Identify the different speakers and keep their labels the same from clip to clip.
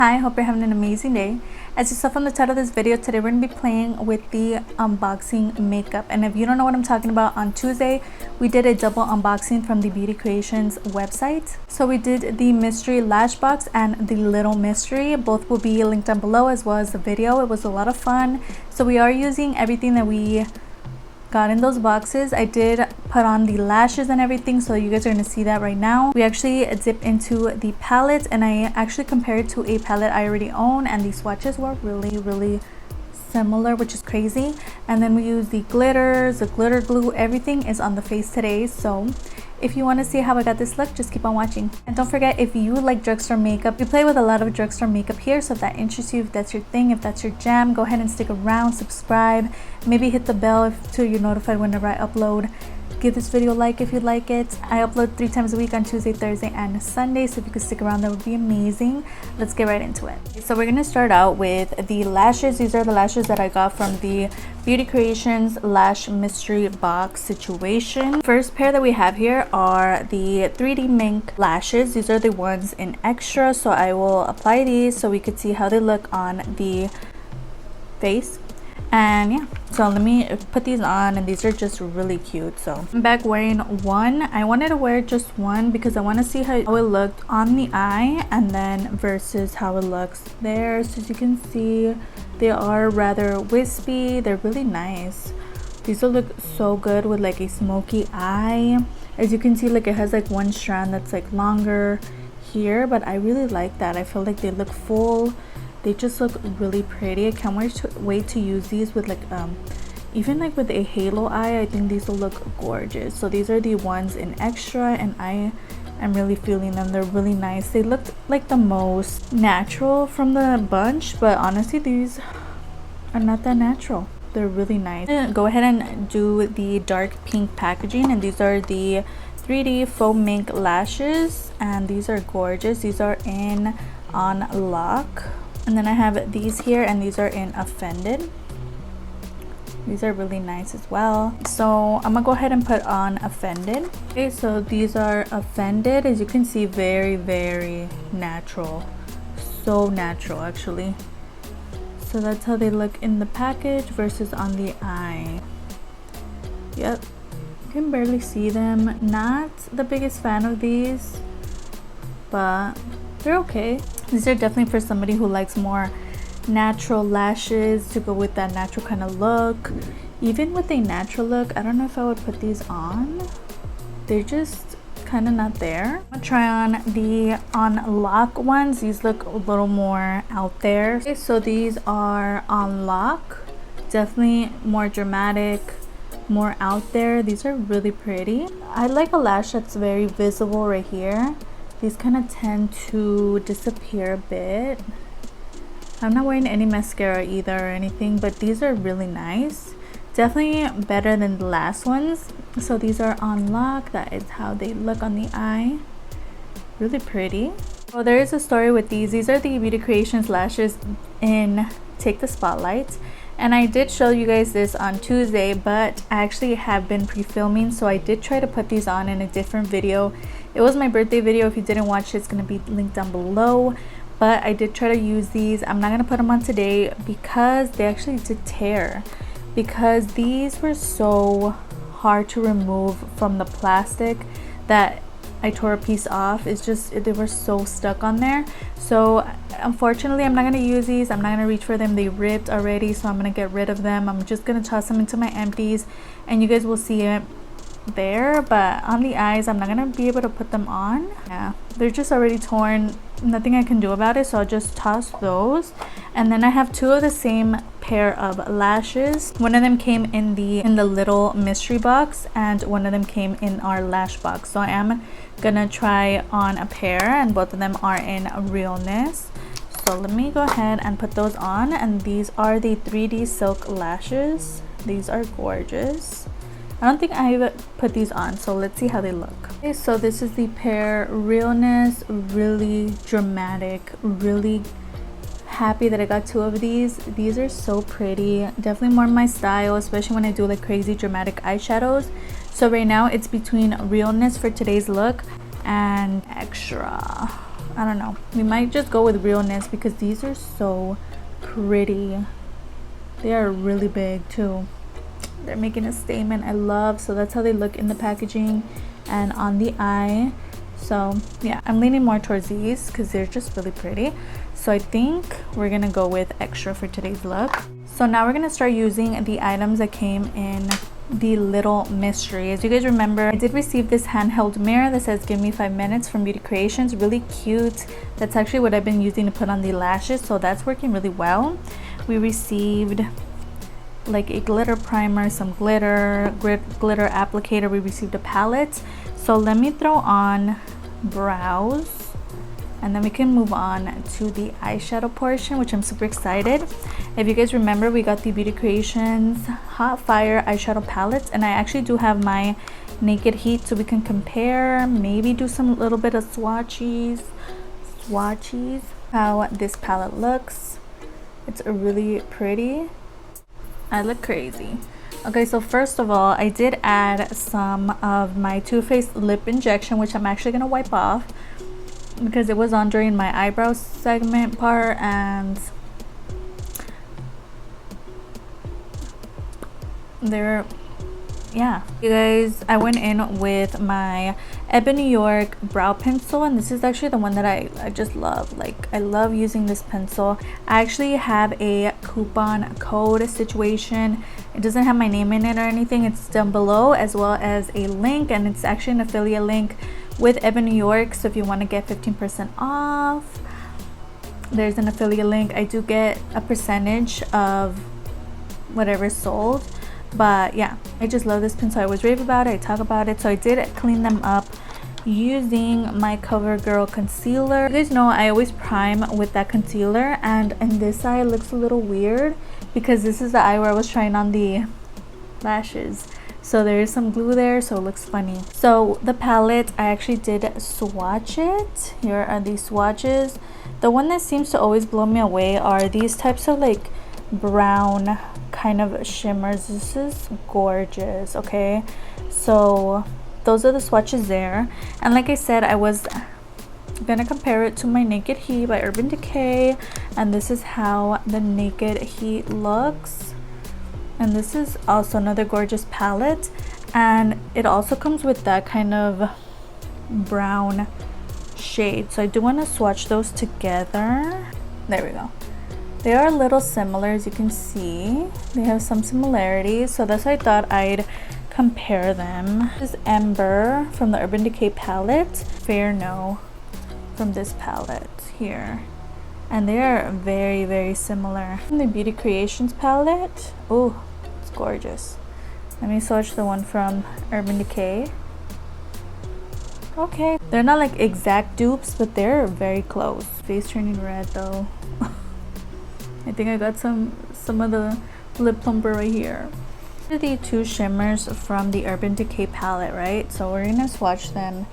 Speaker 1: Hi, I hope you're having an amazing day. As you saw from the title of this video, today we're going to be playing with the unboxing makeup. And if you don't know what I'm talking about, on Tuesday we did a double unboxing from the Beauty Creations website. So we did the mystery lash box and the little mystery. Both will be linked down below, as well as the video. It was a lot of fun. So we are using everything that we got in those boxes. I did put on the lashes and everything, so you guys are going to see that right now. We actually dipped into the palettes, and I actually compared to a palette I already own, and the swatches were really similar, which is crazy. And then we use the glitters, the glitter glue. Everything is on the face today, so if you want to see how I got this look, just keep on watching. And don't forget, if you like drugstore makeup, we play with a lot of drugstore makeup here, so if that interests you, if that's your thing, if that's your jam, go ahead and stick around, subscribe, maybe hit the bell so you're notified whenever I upload. Give this video a like if you like it. I upload 3 times a week on Tuesday, Thursday, and Sunday, so if you could stick around, that would be amazing. Let's get right into it. So we're gonna start out with the lashes. These are the lashes that I got from the Beauty Creations Lash Mystery Box situation. First pair that we have here are the 3D mink lashes. These are the ones in extra, so I will apply these so we could see how they look on the face. And yeah, so let me put these on, and these are just really cute. So I'm back wearing one. I wanted to wear just one because I want to see how it looked on the eye, and then versus how it looks there. So as you can see, they are rather wispy. They're really nice. These will look so good with like a smoky eye. As you can see, like it has like one strand that's like longer here, but I really like that. I feel like they look full. They just look really pretty. I can't wait to use these with like even like with a halo eye. I think these will look gorgeous. So these are the ones in extra, and I am really feeling them. They're really nice. They look like the most natural from the bunch, but honestly these are not that natural. They're really nice. Go ahead and do the dark pink packaging, and these are the 3D faux mink lashes, and these are gorgeous. These are in On Lock. And then I have these here, and these are in Offended. These are really nice as well. So I'm gonna go ahead and put on Offended. Okay, so these are Offended. As you can see, very natural. So natural, actually. So that's how they look in the package versus on the eye. Yep, you can barely see them. Not the biggest fan of these, but they're okay. These are definitely for somebody who likes more natural lashes, to go with that natural kind of look. Even with a natural look, I don't know if I would put these on. They're just kind of not there. I'm gonna try on the On Lock ones. These look a little more out there. Okay, so these are On Lock. Definitely more dramatic, more out there. These are really pretty. I like a lash that's very visible right here. These kind of tend to disappear a bit. I'm not wearing any mascara either or anything, but these are really nice. Definitely better than the last ones. So these are On Lock. That is how they look on the eye. Really pretty. Well, there is a story with these. These are the Beauty Creations lashes in Take the Spotlight. And I did show you guys this on Tuesday, but I actually have been pre-filming, so I did try to put these on in a different video. It was my birthday video. If you didn't watch it, it's going to be linked down below. But I did try to use these. I'm not going to put them on today because they actually did tear. Because these were so hard to remove from the plastic that I tore a piece off. It's just, they were so stuck on there. So unfortunately, I'm not going to use these. I'm not going to reach for them. They ripped already, so I'm going to get rid of them. I'm just going to toss them into my empties, and you guys will see it there. But on the eyes, I'm not going to be able to put them on. Yeah, they're just already torn. Nothing I can do about it, so I'll just toss those. And then I have 2 of the same pair of lashes. One of them came in the little mystery box, and one of them came in our lash box. So I am gonna try on a pair, and both of them are in Realness. So let me go ahead and put those on. And these are the 3D silk lashes. These are gorgeous. I don't think I've put these on, so let's see how they look. Okay, so this is the pair. Realness, really dramatic, really happy that I got 2 of these. These are so pretty. Definitely more my style, especially when I do like crazy dramatic eyeshadows. So right now it's between Realness for today's look and Extra. I don't know, we might just go with realness because these are so pretty. They are really big too. They're making a statement. I love, so that's how they look in the packaging and on the eye. So yeah, I'm leaning more towards these because they're just really pretty. So I think we're gonna go with extra for today's look. So now we're gonna start using the items that came in the little mystery. As you guys remember, I did receive this handheld mirror that says give me 5 minutes from Beauty Creations. Really cute. That's actually what I've been using to put on the lashes, so that's working really well. We received like a glitter primer, some glitter applicator. We received a palette. So let me throw on brows and then we can move on to the eyeshadow portion, which I'm super excited. If you guys remember, we got the Beauty Creations Hot Fire eyeshadow palettes, and I actually do have my Naked Heat, so we can compare, maybe do some little bit of swatches how this palette looks. It's really pretty. I look crazy. Okay, so first of all, I did add some of my Too Faced lip injection, which I'm actually gonna wipe off because it was on during my eyebrow segment part, and they're, yeah. You guys, I went in with my Ebony New York brow pencil, and this is actually the one that I just love. Like, I love using this pencil. I actually have a coupon code situation. It doesn't have my name in it or anything. It's down below, as well as a link, and it's actually an affiliate link with Ebony New York. So if you want to get 15% off, there's an affiliate link. I do get a percentage of whatever is sold. But yeah, I just love this pencil. I always rave about it, I talk about it. So I did clean them up using my CoverGirl concealer. You guys know I always prime with that concealer, and in this eye it looks a little weird because this is the eye where I was trying on the lashes. So there is some glue there, so it looks funny. So the palette, I actually did swatch it. Here are these swatches. The one that seems to always blow me away are these types of like brown kind of shimmers. This is gorgeous. Okay, so those are the swatches there, and like I said, I was gonna compare it to my Naked Heat by Urban Decay, and this is how the Naked Heat looks. And this is also another gorgeous palette, and it also comes with that kind of brown shade. So I do want to swatch those together. There we go. They are a little similar, as you can see. They have some similarities, so that's why I thought I'd compare them. This is Ember from the Urban Decay palette, Fair No from this palette here, and they are very, very similar. From the Beauty Creations palette, oh, it's gorgeous. Let me swatch the one from Urban Decay. Okay, they're not like exact dupes, but they're very close. Face turning red though. I think I got some of the lip plumper right here. These are the two shimmers from the Urban Decay palette, right? So we're gonna swatch them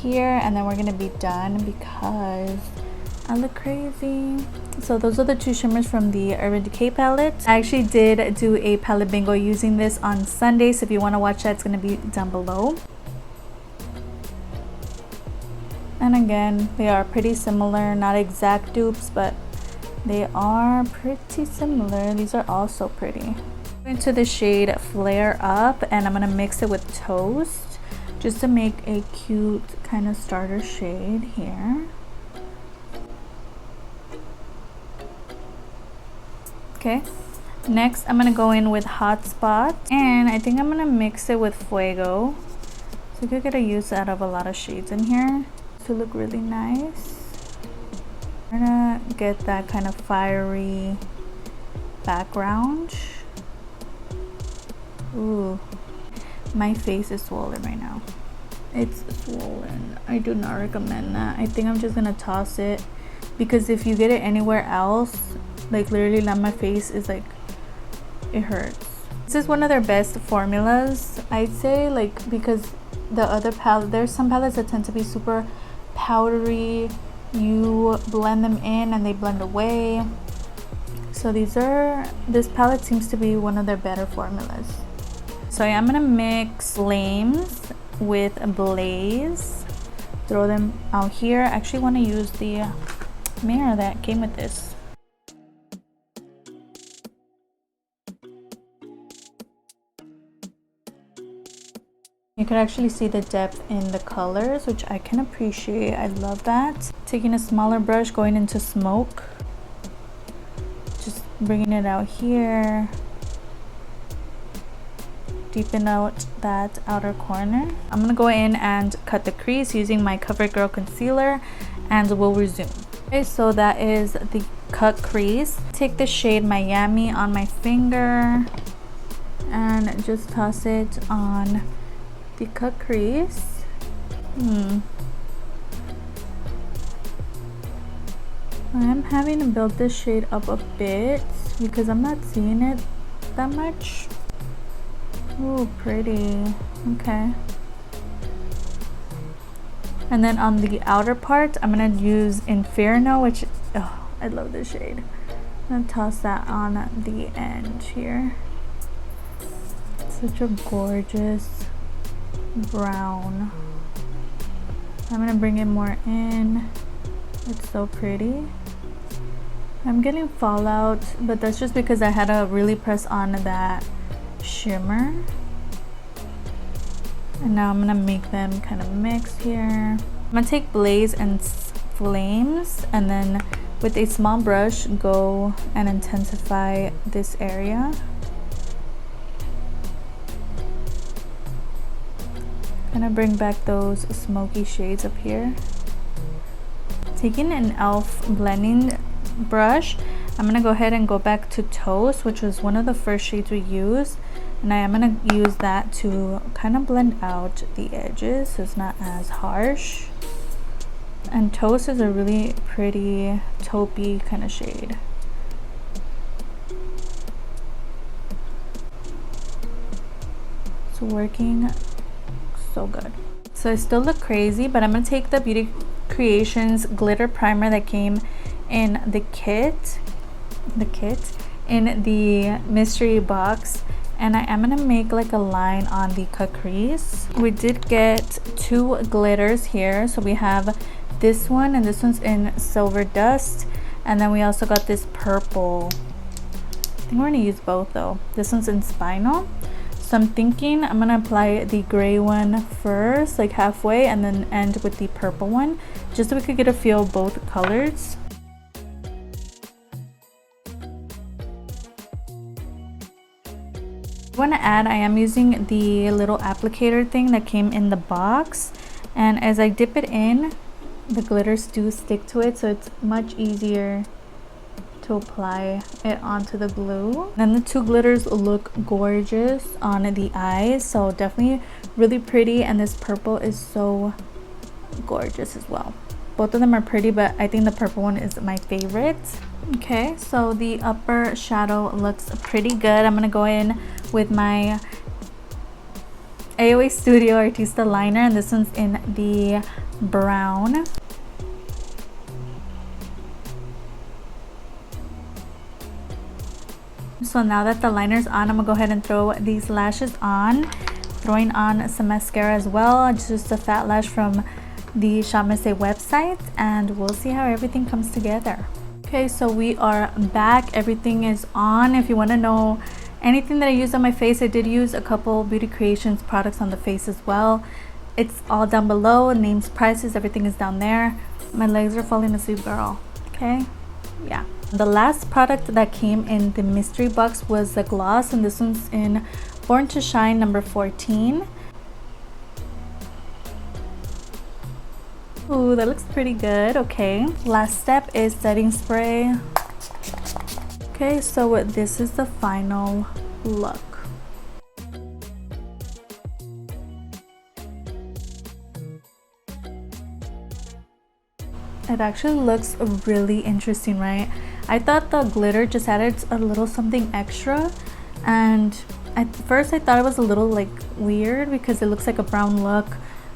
Speaker 1: here, and then we're gonna be done because I look crazy. So those are the two shimmers from the Urban Decay palette. I actually did do a palette bingo using this on Sunday, so if you want to watch that, it's gonna be down below. And again, they are pretty similar, not exact dupes, but they are pretty similar. These are also pretty. Into the shade Flare Up, and I'm gonna mix it with Toast just to make a cute kind of starter shade here. Okay, next I'm gonna go in with Hot Spot, and I think I'm gonna mix it with Fuego, so you could get a use out of a lot of shades in here to look really nice. I'm gonna get that kind of fiery background. Ooh, my face is swollen right now. It's swollen. I do not recommend that. I think I'm just gonna toss it, because if you get it anywhere else, like literally on my face, is like, it hurts. This is one of their best formulas, I'd say, like, because the other palette, there's some palettes that tend to be super powdery. You blend them in and they blend away. So this palette seems to be one of their better formulas. So yeah, I'm gonna mix Flames with Blaze throw them out here. I actually want to use the mirror that came with this. You can actually see the depth in the colors, which I can appreciate. I love that. Taking a smaller brush, going into smoke, just bringing it out here, deepen out that outer corner. I'm gonna go in and cut the crease using my CoverGirl concealer, and we'll resume. Okay, so that is the cut crease. Take the shade Miami on my finger and just toss it on the cut crease. I am having to build this shade up a bit because I'm not seeing it that much. Oh, pretty. Okay. And then on the outer part, I'm gonna use Inferno, which, oh, I love this shade. I'm gonna toss that on the end here. Such a gorgeous brown. I'm gonna bring it more in. It's so pretty. I'm getting fallout, but that's just because I had to really press on that shimmer. And now I'm gonna make them kind of mix here. I'm gonna take Blaze and Flames, and then with a small brush go and intensify this area. Gonna bring back those smoky shades up here. Taking an e.l.f. blending brush, I'm gonna go ahead and go back to Toast, which was one of the first shades we used, and I am gonna use that to kind of blend out the edges so it's not as harsh. And Toast is a really pretty taupey kind of shade. It's working so good. So I still look crazy, but I'm gonna take the Beauty Creations glitter primer that came in the kit in the mystery box, and I am gonna make like a line on the cut crease. We did get two glitters here, so we have this one, and this one's in Silver Dust, and then we also got this purple. I think we're gonna use both though. This one's in Spinel. So I'm thinking I'm gonna apply the gray one first, like halfway, and then end with the purple one, just so we could get a feel of both colors. I want to add, I am using the little applicator thing that came in the box, and as I dip it in, the glitters do stick to it, so it's much easier to apply it onto the glue. And the two glitters look gorgeous on the eyes, so definitely really pretty, and this purple is so gorgeous as well. Both of them are pretty, but I think the purple one is my favorite. Okay, so the upper shadow looks pretty good. I'm gonna go in with my AOA Studio Artista liner, and this one's in the brown. So now that the liner's on, I'm gonna go ahead and throw these lashes on. Throwing on some mascara as well, just a fat lash from the Shop Miss A website, and we'll see how everything comes together. Okay, so we are back. Everything is on. If you want to know anything that I used on my face, I did use a couple Beauty Creations products on the face as well. It's all down below. Names, prices, everything is down there. My legs are falling asleep, girl. Okay, yeah. The last product that came in the mystery box was the gloss, and this one's in Born to Shine number 14. Ooh, that looks pretty good. Okay, last step is setting spray. Okay, so this is the final look. It actually looks really interesting, right? I thought the glitter just added a little something extra, and at first I thought it was a little like weird because it looks like a brown look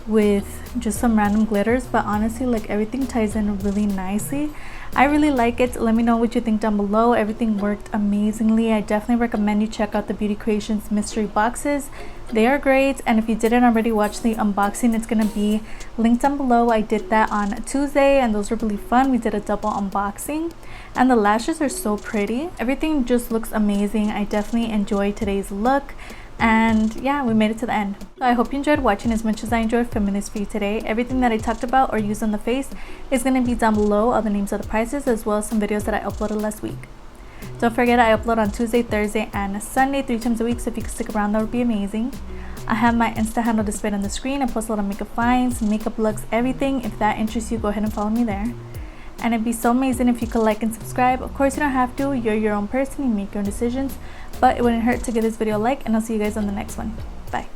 Speaker 1: with just some random glitters, but honestly, like, everything ties in really nicely. I really like it. Let me know what you think down below. Everything worked amazingly. I definitely recommend you check out the Beauty Creations mystery boxes. They are great, and if you didn't already watch the unboxing, it's gonna be linked down below. I did that on Tuesday and those were really fun. We did a double unboxing, and the lashes are so pretty. Everything just looks amazing. I definitely enjoyed today's look. And yeah, we made it to the end. So I hope you enjoyed watching as much as I enjoyed filming this for you today. Everything that I talked about or used on the face is going to be down below, all the names of the prices, as well as some videos that I uploaded last week. Don't forget, I upload on Tuesday, Thursday, and Sunday 3 times a week, so if you could stick around, that would be amazing. I have my Insta handle displayed on the screen. I post a lot of makeup finds, makeup looks, everything. If that interests you, go ahead and follow me there. And it'd be so amazing if you could like and subscribe. Of course, you don't have to. You're your own person. You make your own decisions. But it wouldn't hurt to give this video a like. And I'll see you guys on the next one. Bye.